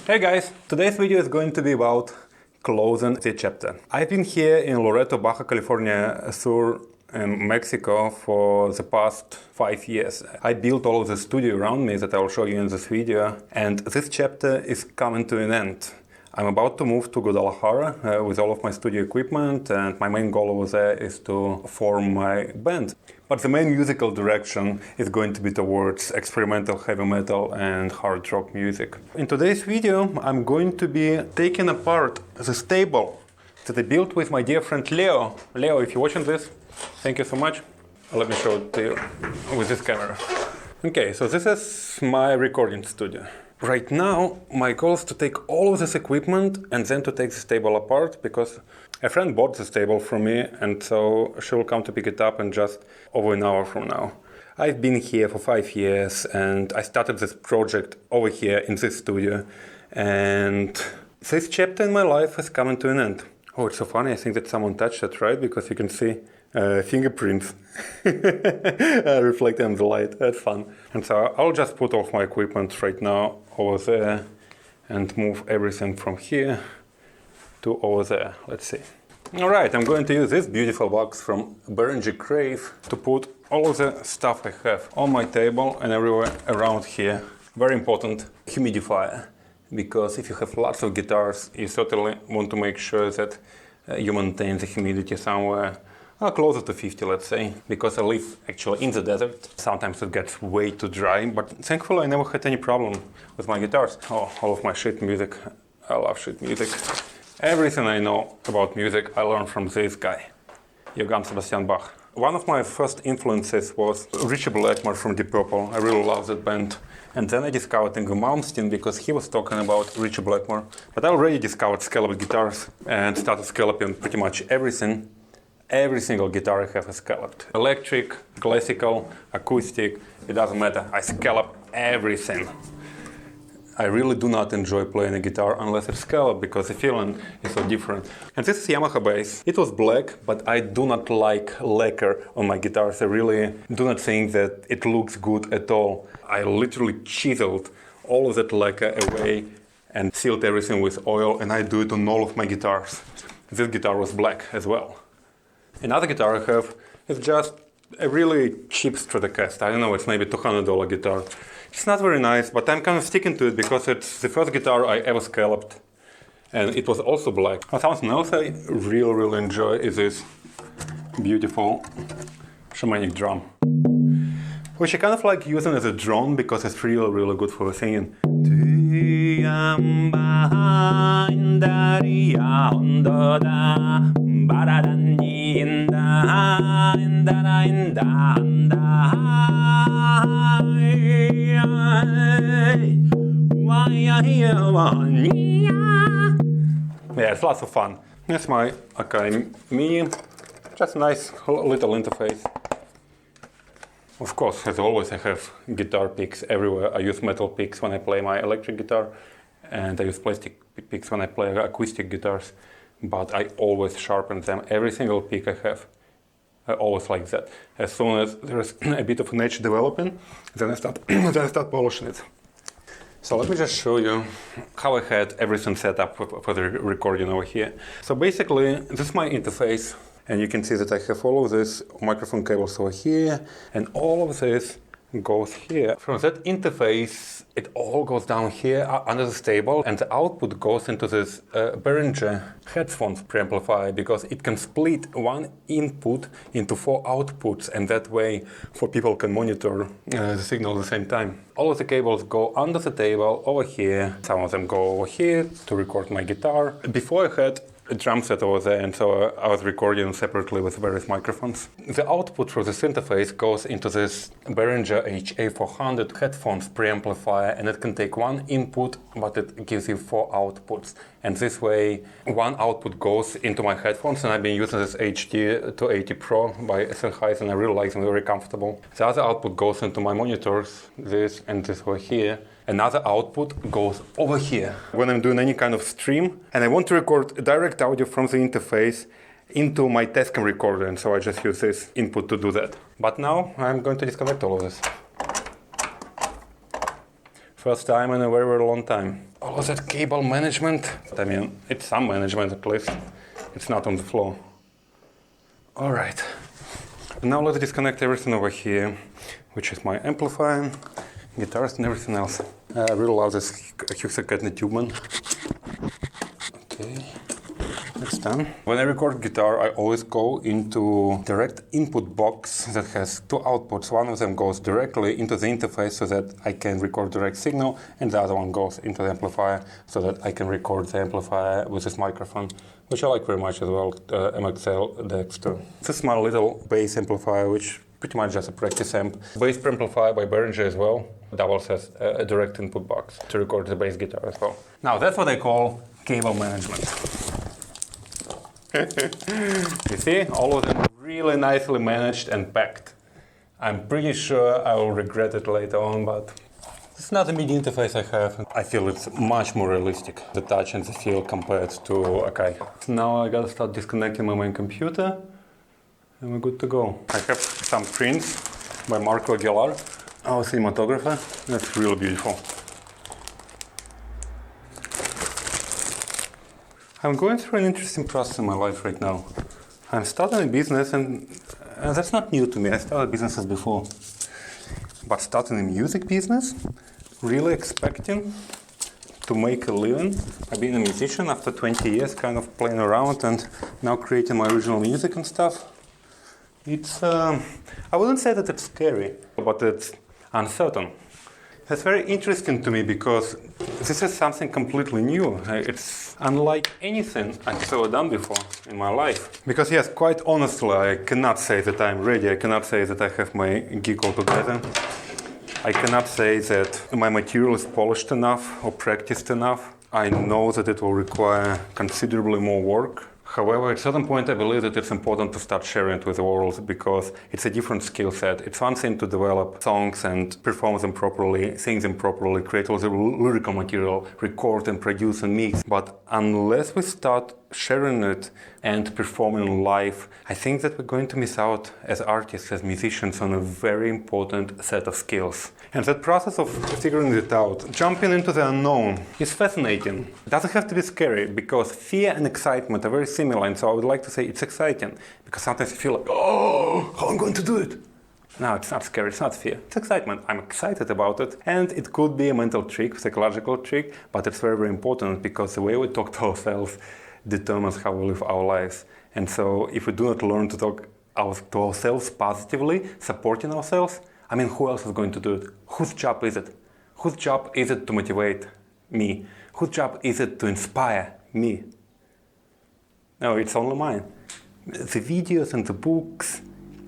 Hey guys, today's video is going to be about closing the chapter. I've been here in Loreto, Baja California Sur in Mexico for the past 5 years. I built all of the studio around me that I'll show you in this video, and this chapter is coming to an end. I'm about to move to Guadalajara with all of my studio equipment, and my main goal over there is to form my band. But the main musical direction is going to be towards experimental heavy metal and hard rock music. In today's video, I'm going to be taking apart the stable that I built with my dear friend Leo. Leo, if you're watching this, thank you so much. Let me show it to you with this camera. Okay, so this is my recording studio. Right now, my goal is to take all of this equipment and then to take the stable apart, because a friend bought this table from me, and so she will come to pick it up in just over an hour from now. I've been here for 5 years, and I started this project over here in this studio, and this chapter in my life is coming to an end. Oh, it's so funny, I think that someone touched it, right? Because you can see fingerprints reflecting on the light. That's fun. And so I'll just put off my equipment right now over there and move everything from here to over there. Let's see. All right, I'm going to use this beautiful box from Behringer Crave to put all of the stuff I have on my table and everywhere around here. Very important, humidifier. Because if you have lots of guitars, you certainly want to make sure that you maintain the humidity somewhere closer to 50, let's say, because I live actually in the desert. Sometimes it gets way too dry, but thankfully I never had any problem with my guitars. Oh, all of my sheet music. I love sheet music. Everything I know about music I learned from this guy, Johann Sebastian Bach. One of my first influences was Ritchie Blackmore from Deep Purple. I really love that band. And then I discovered Yngwie Malmsteen because he was talking about Ritchie Blackmore. But I already discovered scalloped guitars and started scalloping pretty much everything. Every single guitar I have is scalloped. Electric, classical, acoustic, it doesn't matter. I scallop everything. I really do not enjoy playing a guitar unless it's scalloped because the feeling is so different. And this is Yamaha bass. It was black, but I do not like lacquer on my guitars. I really do not think that it looks good at all. I literally chiseled all of that lacquer away and sealed everything with oil, and I do it on all of my guitars. This guitar was black as well. Another guitar I have is just a really cheap Stratocaster. I don't know, it's maybe $200 guitar. It's not very nice, but I'm kind of sticking to it because it's the first guitar I ever scalloped. And it was also black. Something else I really enjoy is this beautiful shamanic drum, which I kind of like using as a drone because it's really good for singing. Yeah, it's lots of fun. That's my Akai Mini. Just a nice little interface. Of course, as always, I have guitar picks everywhere. I use metal picks when I play my electric guitar, and I use plastic picks when I play acoustic guitars. But I always sharpen them. Every single pick I have, I always like that. As soon as there's a bit of an edge developing, then I start polishing it. So let me just show you how I had everything set up for the recording over here. So basically, this is my interface. And you can see that I have all of these microphone cables over here, and all of this goes here. From that interface, it all goes down here under the stable, and the output goes into this Behringer headphones preamplifier, because it can split one input into 4 outputs, and that way 4 people can monitor the signal at the same time. All of the cables go under the table over here. Some of them go over here to record my guitar. Before I had a drum set over there, and so I was recording separately with various microphones. The output for this interface goes into this Behringer HA400 headphones preamplifier, and it can take 1 input, but it gives you 4 outputs. And this way, 1 output goes into my headphones, and I've been using this HD280 Pro by Sennheiser, and I really like them, very comfortable. The other output goes into my monitors, this and this over here. Another output goes over here. When I'm doing any kind of stream and I want to record direct audio from the interface into my Tascam recorder, and so I just use this input to do that. But now I'm going to disconnect all of this. First time in a very long time. all of that cable management. I mean, it's some management at least. It's not on the floor. All right. Now let's disconnect everything over here, which is my amplifier, guitars and everything else. I really love this Hexacadney Tubeman. Okay, that's done. When I record guitar, I always go into direct input box that has two outputs. One of them goes directly into the interface so that I can record direct signal, and the other one goes into the amplifier so that I can record the amplifier with this microphone, which I like very much as well, MXL DX2. This is my little bass amplifier, which pretty much just a practice amp. Bass amplifier by Behringer as well, doubles as a direct input box to record the bass guitar as well. Now that's what I call cable management. You see, all of them really nicely managed and packed. I'm pretty sure I will regret it later on, but it's not a MIDI interface I have. I feel it's much more realistic, the touch and the feel compared to Akai. Now I gotta start disconnecting my main computer and we're good to go. I have some prints by Marco Aguilar, our cinematographer. That's really beautiful. I'm going through an interesting process in my life right now. I'm starting a business and that's not new to me. I started businesses before. But starting a music business, really expecting to make a living. I've been a musician after 20 years, kind of playing around and now creating my original music and stuff. It's, I wouldn't say that it's scary, but it's uncertain. That's very interesting to me because this is something completely new. It's unlike anything I've ever done before in my life. Because yes, quite honestly, I cannot say that I'm ready. I cannot say that I have my gig all together. I cannot say that my material is polished enough or practiced enough. I know that it will require considerably more work. However, at a certain point, I believe that it's important to start sharing it with the world because it's a different skill set. It's one thing to develop songs and perform them properly, sing them properly, create all the lyrical material, record and produce and mix. But unless we start sharing it and performing live, I think that we're going to miss out as artists, as musicians, on a very important set of skills. And that process of figuring it out, jumping into the unknown, is fascinating. It doesn't have to be scary because fear and excitement are very similar, and so I would like to say it's exciting because sometimes you feel like, oh, how am I going to do it? No, it's not scary, it's not fear, it's excitement. I'm excited about it, and it could be a mental trick, psychological trick, but it's very, very important because the way we talk to ourselves determines how we live our lives. And so if we do not learn to talk to ourselves positively, supporting ourselves, I mean, who else is going to do it? Whose job is it? Whose job is it to motivate me? Whose job is it to inspire me? No, it's only mine. The videos and the books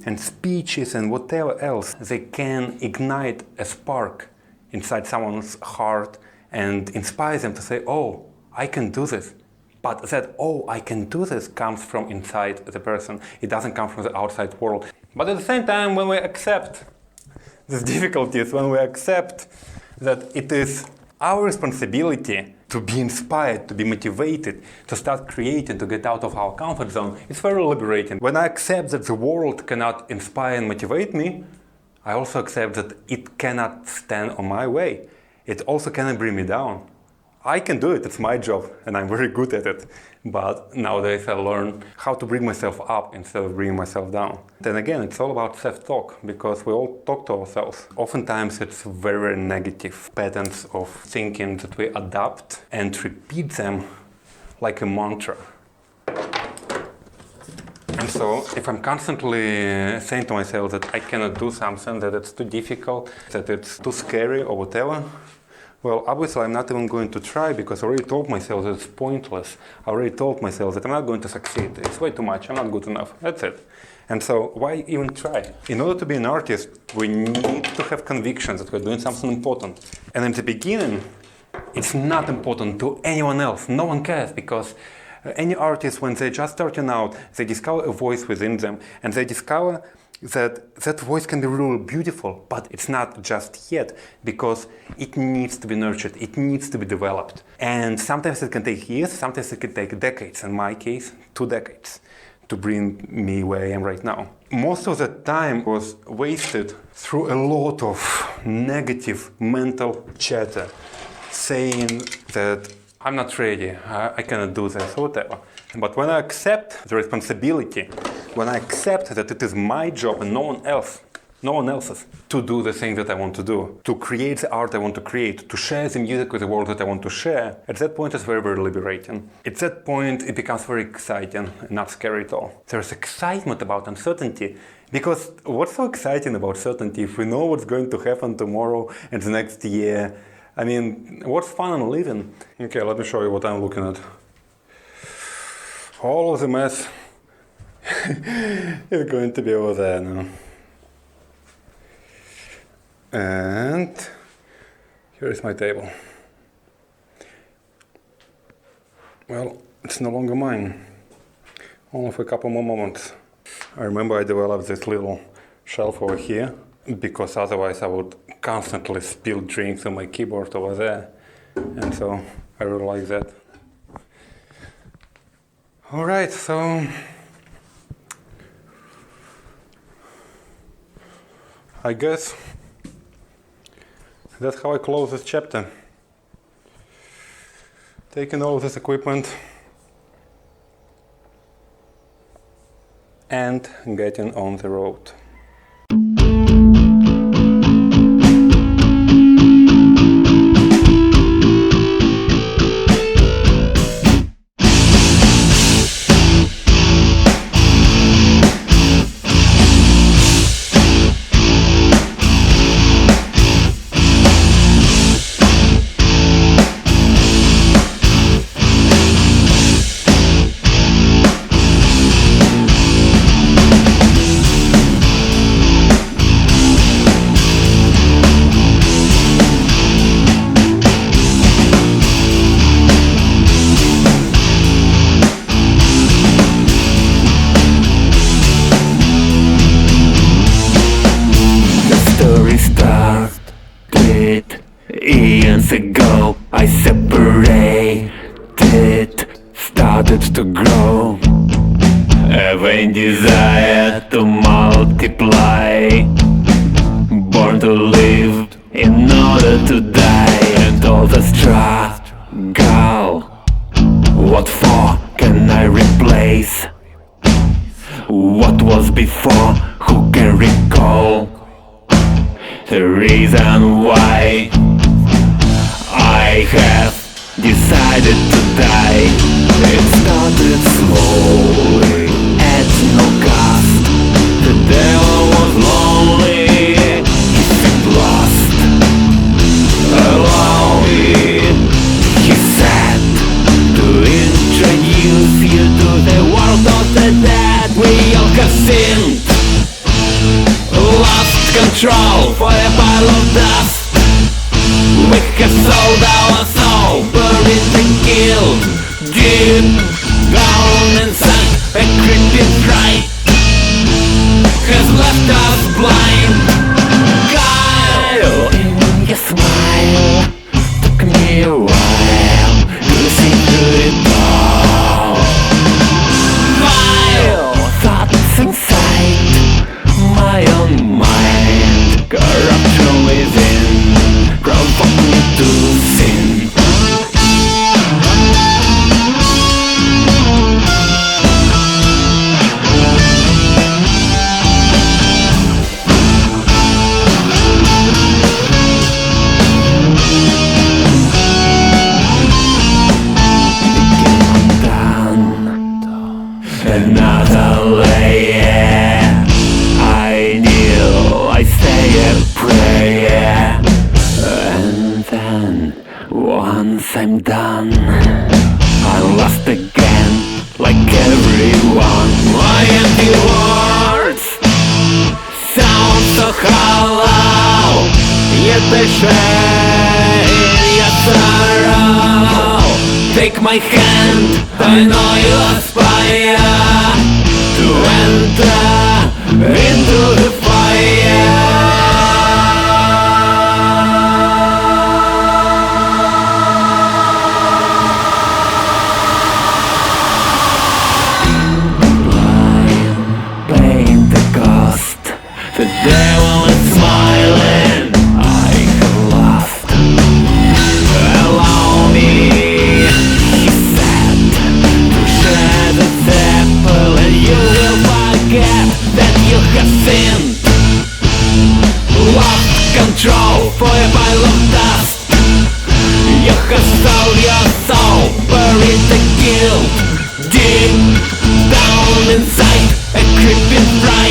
and speeches and whatever else, they can ignite a spark inside someone's heart and inspire them to say, oh, I can do this. But that, oh, I can do this comes from inside the person. It doesn't come from the outside world. But at the same time, when we accept these difficulties, when we accept that it is our responsibility to be inspired, to be motivated, to start creating, to get out of our comfort zone, it's very liberating. When I accept that the world cannot inspire and motivate me, I also accept that it cannot stand on my way. It also cannot bring me down. I can do it, it's my job, and I'm very good at it. But nowadays I learn how to bring myself up instead of bringing myself down. Then again, it's all about self-talk, because we all talk to ourselves. Oftentimes it's very negative patterns of thinking that we adopt and repeat them like a mantra. And so if I'm constantly saying to myself that I cannot do something, that it's too difficult, that it's too scary or whatever, well, obviously I'm not even going to try, because I already told myself that it's pointless. I already told myself that I'm not going to succeed. It's way too much. I'm not good enough. That's it. And so why even try? In order to be an artist, we need to have convictions that we're doing something important. And in the beginning, it's not important to anyone else. No one cares, because any artist, when they're just starting out, they discover a voice within them, and they discover that voice can be really beautiful, but it's not just yet, because it needs to be nurtured, it needs to be developed. And sometimes it can take years, sometimes it can take decades, in my case, 2 decades, to bring me where I am right now. Most of the time was wasted through a lot of negative mental chatter, saying that I'm not ready, I cannot do this, whatever. But when I accept the responsibility, when I accept that it is my job and no one else's, to do the thing that I want to do, to create the art I want to create, to share the music with the world that I want to share, at that point it's very, very liberating. At that point it becomes very exciting and not scary at all. There's excitement about uncertainty, because what's so exciting about certainty if we know what's going to happen tomorrow and the next year? I mean, what's fun in living? Okay, let me show you what I'm looking at. All of the mess is going to be over there now. And here is my table. Well, it's no longer mine. Only for a couple more moments. I remember I developed this little shelf over here, because otherwise I would constantly spill drinks on my keyboard over there. And so I really like that. Alright, so I guess that's how I close this chapter. Taking all of this equipment and getting on the road. Eons ago I separated, started to grow, a vain desire to multiply, born to live in order to die. And all the struggle, what for can I replace? What was before, who can recall? The reason why I have decided to die. It started slowly, at no cost. The devil was lonely, he seemed lost. Allow me, he said, to introduce you to the world of the dead. We all have sinned, lost control for a pile of dust. We have sold our soul, buried and killed, deep down inside. A creeping fright has left us blind. Kyle, in your smile, took me a while to see through it all. Vile thoughts inside my own mind, corruption within, provoke me to sin. Another layer, I knew I say a prayer, and then once I'm done, I'm lost again, like everyone. My empty words sound so hollow, yet they share your sorrow. Take my hand, I know you aspire to enter into the fire. Blind, paying the cost. The devil is smiling, I have lost. that you have sinned. Lost control for a pile of dust. You have sold your soul, buried the guilt deep down inside a creeping fright.